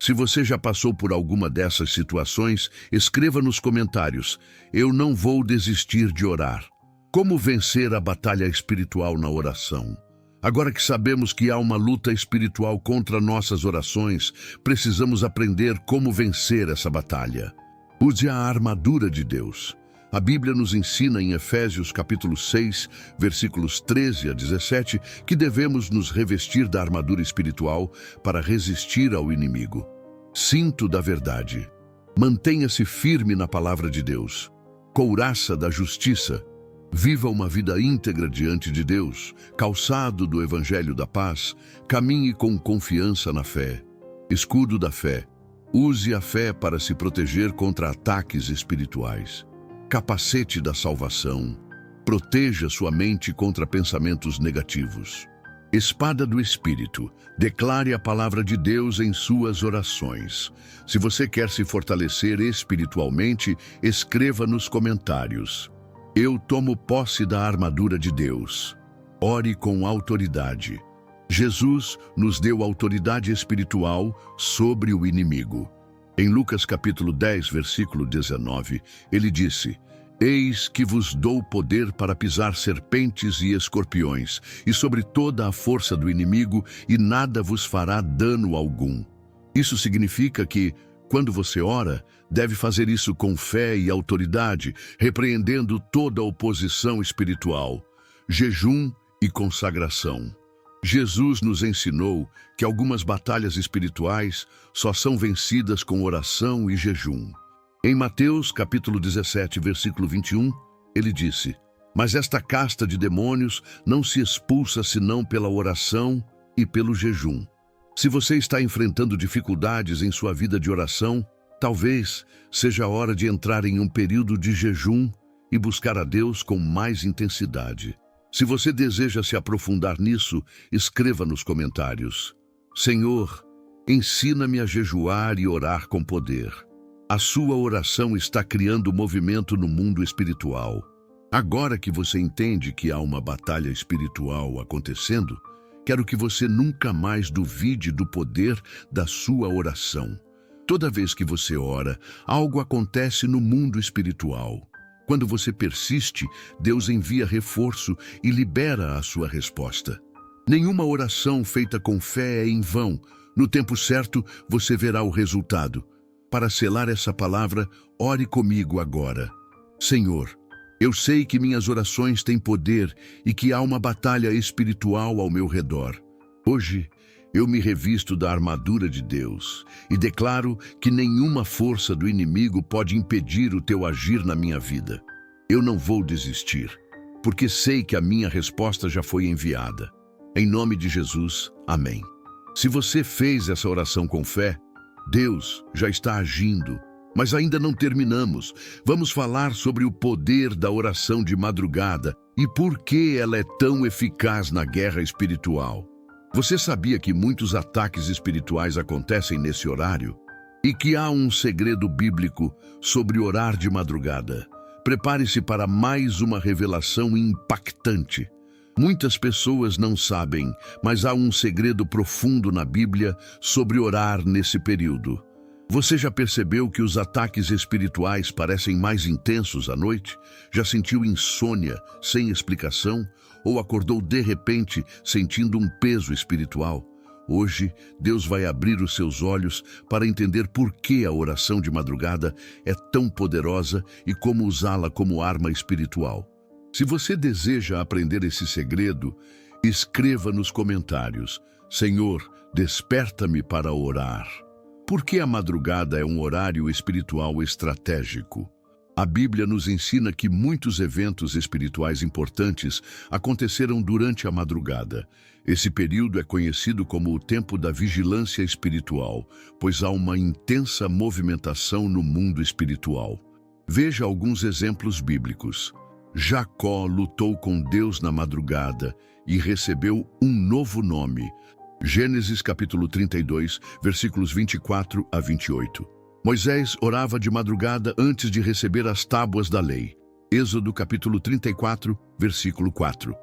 Se você já passou por alguma dessas situações, escreva nos comentários: eu não vou desistir de orar. Como vencer a batalha espiritual na oração? Agora que sabemos que há uma luta espiritual contra nossas orações, precisamos aprender como vencer essa batalha. Use a armadura de Deus. A Bíblia nos ensina em Efésios capítulo 6, versículos 13 a 17, que devemos nos revestir da armadura espiritual para resistir ao inimigo. Cinto da verdade. Mantenha-se firme na palavra de Deus. Couraça da justiça. Viva uma vida íntegra diante de Deus, calçado do Evangelho da paz, caminhe com confiança na fé. Escudo da fé. Use a fé para se proteger contra ataques espirituais. Capacete da salvação. Proteja sua mente contra pensamentos negativos. Espada do Espírito. Declare a palavra de Deus em suas orações. Se você quer se fortalecer espiritualmente, escreva nos comentários: eu tomo posse da armadura de Deus. Ore com autoridade. Jesus nos deu autoridade espiritual sobre o inimigo. Em Lucas capítulo 10, versículo 19, ele disse: eis que vos dou poder para pisar serpentes e escorpiões, e sobre toda a força do inimigo, e nada vos fará dano algum. Isso significa que, quando você ora, deve fazer isso com fé e autoridade, repreendendo toda oposição espiritual, jejum e consagração. Jesus nos ensinou que algumas batalhas espirituais só são vencidas com oração e jejum. Em Mateus capítulo 17, versículo 21, ele disse: mas esta casta de demônios não se expulsa senão pela oração e pelo jejum. Se você está enfrentando dificuldades em sua vida de oração, talvez seja a hora de entrar em um período de jejum e buscar a Deus com mais intensidade. Se você deseja se aprofundar nisso, escreva nos comentários: Senhor, ensina-me a jejuar e orar com poder. A sua oração está criando movimento no mundo espiritual. Agora que você entende que há uma batalha espiritual acontecendo, quero que você nunca mais duvide do poder da sua oração. Toda vez que você ora, algo acontece no mundo espiritual. Quando você persiste, Deus envia reforço e libera a sua resposta. Nenhuma oração feita com fé é em vão. No tempo certo, você verá o resultado. Para selar essa palavra, ore comigo agora. Senhor, eu sei que minhas orações têm poder e que há uma batalha espiritual ao meu redor. Hoje, eu me revisto da armadura de Deus e declaro que nenhuma força do inimigo pode impedir o teu agir na minha vida. Eu não vou desistir. porque sei que a minha resposta já foi enviada. Em nome de Jesus, amém. Se você fez essa oração com fé, Deus já está agindo. Mas ainda não terminamos. Vamos falar sobre o poder da oração de madrugada e por que ela é tão eficaz na guerra espiritual. Você sabia que muitos ataques espirituais acontecem nesse horário? E que há um segredo bíblico sobre orar de madrugada? Prepare-se para mais uma revelação impactante. Muitas pessoas não sabem, mas há um segredo profundo na Bíblia sobre orar nesse período. Você já percebeu que os ataques espirituais parecem mais intensos à noite? Já sentiu insônia sem explicação? Ou acordou de repente sentindo um peso espiritual? Hoje, Deus vai abrir os seus olhos para entender por que a oração de madrugada é tão poderosa e como usá-la como arma espiritual. Se você deseja aprender esse segredo, escreva nos comentários: Senhor, desperta-me para orar. Por que a madrugada é um horário espiritual estratégico? A Bíblia nos ensina que muitos eventos espirituais importantes aconteceram durante a madrugada. Esse período é conhecido como o tempo da vigilância espiritual, pois há uma intensa movimentação no mundo espiritual. Veja alguns exemplos bíblicos. Jacó lutou com Deus na madrugada e recebeu um novo nome. Gênesis capítulo 32, versículos 24 a 28. Moisés orava de madrugada antes de receber as tábuas da lei. Êxodo capítulo 34, versículo 4.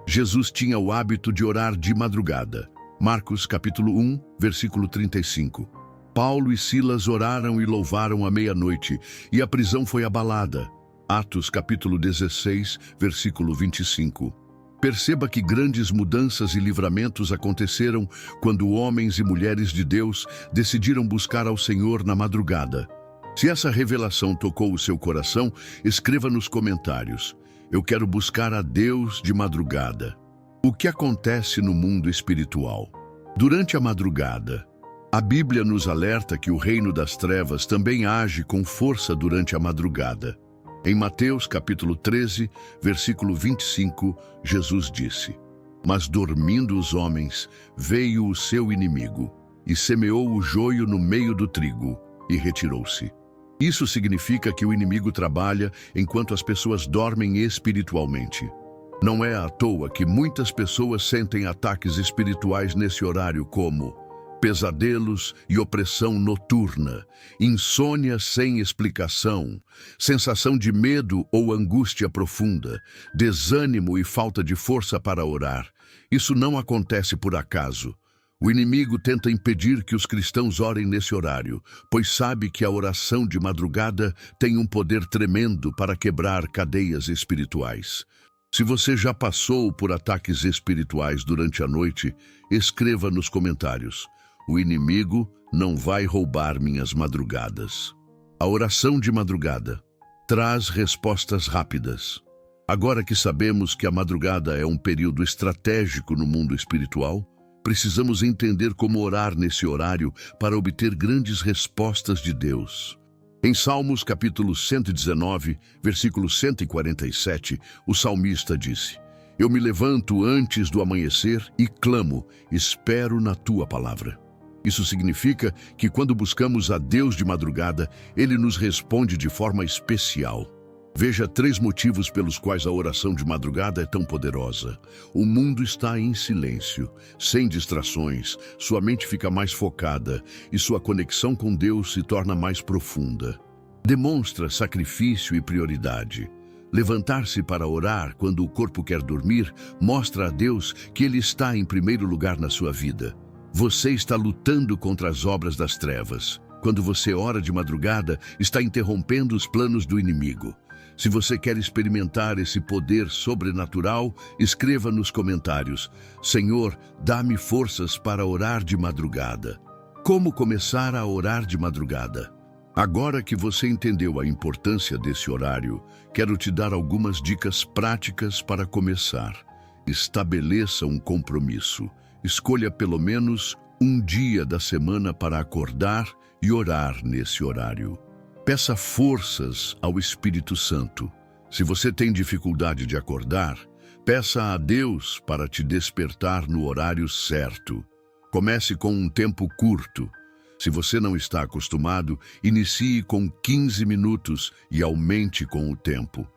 Jesus tinha o hábito de orar de madrugada. Marcos capítulo 1, versículo 35. Paulo e Silas oraram e louvaram à meia-noite, e a prisão foi abalada. Atos capítulo 16, versículo 25. Perceba que grandes mudanças e livramentos aconteceram quando homens e mulheres de Deus decidiram buscar ao Senhor na madrugada. Se essa revelação tocou o seu coração, escreva nos comentários: eu quero buscar a Deus de madrugada. O que acontece no mundo espiritual? Durante a madrugada, a Bíblia nos alerta que o reino das trevas também age com força durante a madrugada. Em Mateus capítulo 13, versículo 25, Jesus disse: Mas dormindo os homens, veio o seu inimigo, e semeou o joio no meio do trigo, e retirou-se. Isso significa que o inimigo trabalha enquanto as pessoas dormem espiritualmente. Não é à toa que muitas pessoas sentem ataques espirituais nesse horário, como pesadelos e opressão noturna, insônia sem explicação, sensação de medo ou angústia profunda, desânimo e falta de força para orar. Isso não acontece por acaso. O inimigo tenta impedir que os cristãos orem nesse horário, pois sabe que a oração de madrugada tem um poder tremendo para quebrar cadeias espirituais. Se você já passou por ataques espirituais durante a noite, escreva nos comentários: o inimigo não vai roubar minhas madrugadas. A oração de madrugada traz respostas rápidas. Agora que sabemos que a madrugada é um período estratégico no mundo espiritual, precisamos entender como orar nesse horário para obter grandes respostas de Deus. Em Salmos capítulo 119, versículo 147, o salmista disse: Eu me levanto antes do amanhecer e clamo, espero na tua palavra. Isso significa que quando buscamos a Deus de madrugada, Ele nos responde de forma especial. Veja 3 motivos pelos quais a oração de madrugada é tão poderosa. O mundo está em silêncio, sem distrações, sua mente fica mais focada e sua conexão com Deus se torna mais profunda. Demonstra sacrifício e prioridade. Levantar-se para orar quando o corpo quer dormir mostra a Deus que Ele está em primeiro lugar na sua vida. Você está lutando contra as obras das trevas. Quando você ora de madrugada, está interrompendo os planos do inimigo. Se você quer experimentar esse poder sobrenatural, escreva nos comentários: Senhor, dá-me forças para orar de madrugada. Como começar a orar de madrugada? Agora que você entendeu a importância desse horário, quero te dar algumas dicas práticas para começar. Estabeleça um compromisso. Escolha pelo menos um dia da semana para acordar e orar nesse horário. Peça forças ao Espírito Santo. Se você tem dificuldade de acordar, peça a Deus para te despertar no horário certo. Comece com um tempo curto. Se você não está acostumado, inicie com 15 minutos e aumente com o tempo.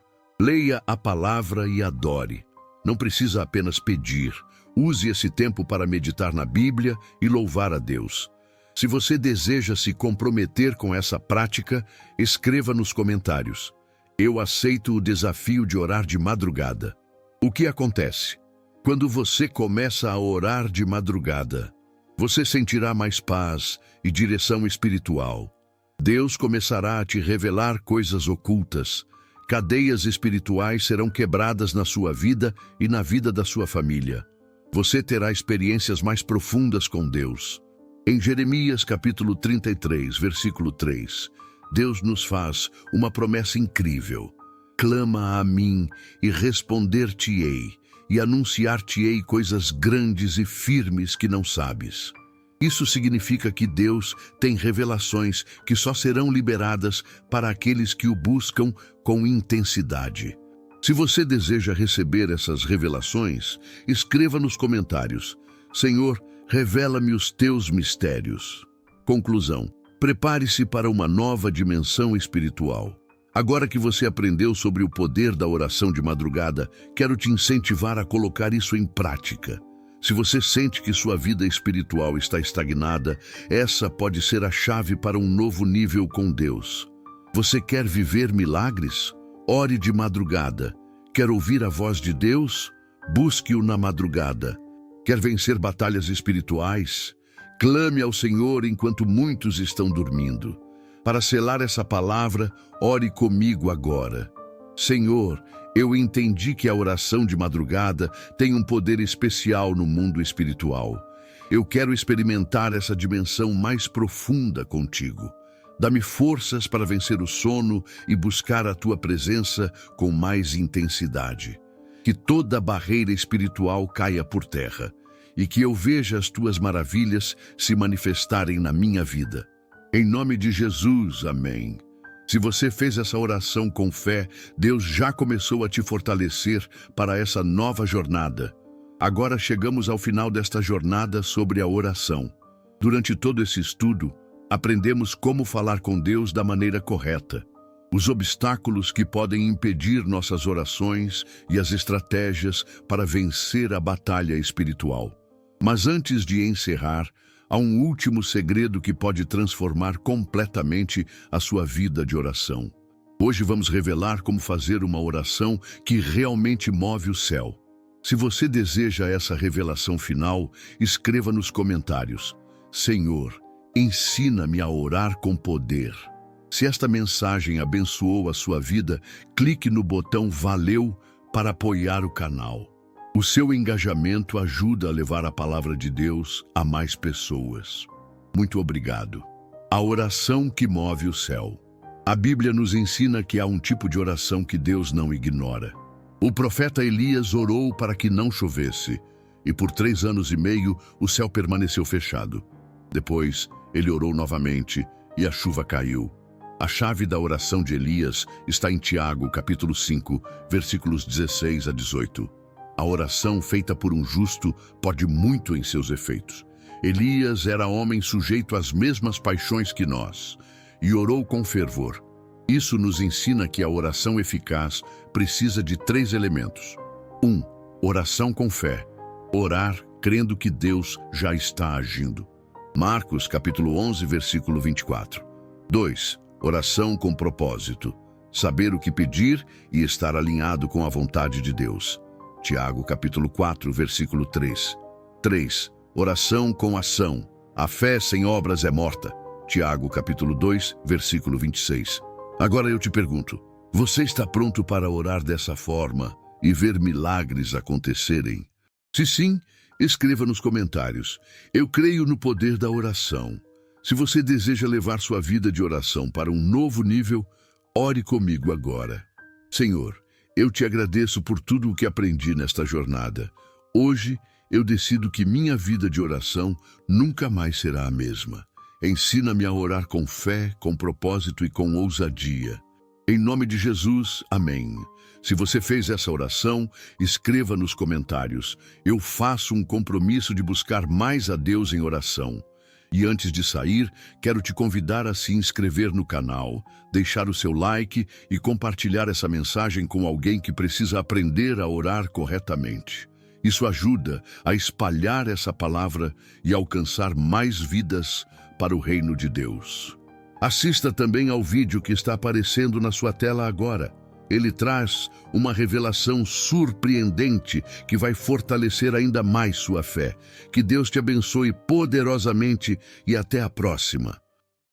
Leia a palavra e adore. Não precisa apenas pedir. Use esse tempo para meditar na Bíblia e louvar a Deus. Se você deseja se comprometer com essa prática, escreva nos comentários: eu aceito o desafio de orar de madrugada. O que acontece? Quando você começa a orar de madrugada, você sentirá mais paz e direção espiritual. Deus começará a te revelar coisas ocultas. Cadeias espirituais serão quebradas na sua vida e na vida da sua família. Você terá experiências mais profundas com Deus. Em Jeremias capítulo 33, versículo 3, Deus nos faz uma promessa incrível. Clama a mim e responder-te-ei, e anunciar-te-ei coisas grandes e firmes que não sabes. Isso significa que Deus tem revelações que só serão liberadas para aqueles que o buscam com intensidade. Se você deseja receber essas revelações, escreva nos comentários: Senhor, revela-me os teus mistérios. Conclusão: prepare-se para uma nova dimensão espiritual. Agora que você aprendeu sobre o poder da oração de madrugada, quero te incentivar a colocar isso em prática. Se você sente que sua vida espiritual está estagnada, essa pode ser a chave para um novo nível com Deus. Você quer viver milagres? Ore de madrugada. Quer ouvir a voz de Deus? Busque-o na madrugada. Quer vencer batalhas espirituais? Clame ao Senhor enquanto muitos estão dormindo. Para selar essa palavra, ore comigo agora. Senhor, eu entendi que a oração de madrugada tem um poder especial no mundo espiritual. Eu quero experimentar essa dimensão mais profunda contigo. Dá-me forças para vencer o sono e buscar a tua presença com mais intensidade. Que toda barreira espiritual caia por terra e que eu veja as tuas maravilhas se manifestarem na minha vida. Em nome de Jesus, amém. Se você fez essa oração com fé, Deus já começou a te fortalecer para essa nova jornada. Agora chegamos ao final desta jornada sobre a oração. Durante todo esse estudo, aprendemos como falar com Deus da maneira correta, os obstáculos que podem impedir nossas orações e as estratégias para vencer a batalha espiritual. Mas antes de encerrar, há um último segredo que pode transformar completamente a sua vida de oração. Hoje vamos revelar como fazer uma oração que realmente move o céu. Se você deseja essa revelação final, escreva nos comentários: Senhor, ensina-me a orar com poder. Se esta mensagem abençoou a sua vida, clique no botão Valeu para apoiar o canal. O seu engajamento ajuda a levar a palavra de Deus a mais pessoas. Muito obrigado. A oração que move o céu. A Bíblia nos ensina que há um tipo de oração que Deus não ignora. O profeta Elias orou para que não chovesse, e por 3 anos e meio o céu permaneceu fechado. Depois, ele orou novamente e a chuva caiu. A chave da oração de Elias está em Tiago, capítulo 5, versículos 16 a 18. A oração feita por um justo pode muito em seus efeitos. Elias era homem sujeito às mesmas paixões que nós e orou com fervor. Isso nos ensina que a oração eficaz precisa de 3 elementos. 1. Oração com fé. Orar crendo que Deus já está agindo. Marcos, capítulo 11, versículo 24. 2. Oração com propósito. Saber o que pedir e estar alinhado com a vontade de Deus. Tiago, capítulo 4, versículo 3. 3. Oração com ação. A fé sem obras é morta. Tiago, capítulo 2, versículo 26. Agora eu te pergunto, você está pronto para orar dessa forma e ver milagres acontecerem? Se sim, escreva nos comentários: eu creio no poder da oração. Se você deseja levar sua vida de oração para um novo nível, ore comigo agora. Senhor, eu te agradeço por tudo o que aprendi nesta jornada. Hoje, eu decido que minha vida de oração nunca mais será a mesma. Ensina-me a orar com fé, com propósito e com ousadia. Em nome de Jesus, amém. Se você fez essa oração, escreva nos comentários: eu faço um compromisso de buscar mais a Deus em oração. E antes de sair, quero te convidar a se inscrever no canal, deixar o seu like e compartilhar essa mensagem com alguém que precisa aprender a orar corretamente. Isso ajuda a espalhar essa palavra e alcançar mais vidas para o reino de Deus. Assista também ao vídeo que está aparecendo na sua tela agora. Ele traz uma revelação surpreendente que vai fortalecer ainda mais sua fé. Que Deus te abençoe poderosamente e até a próxima.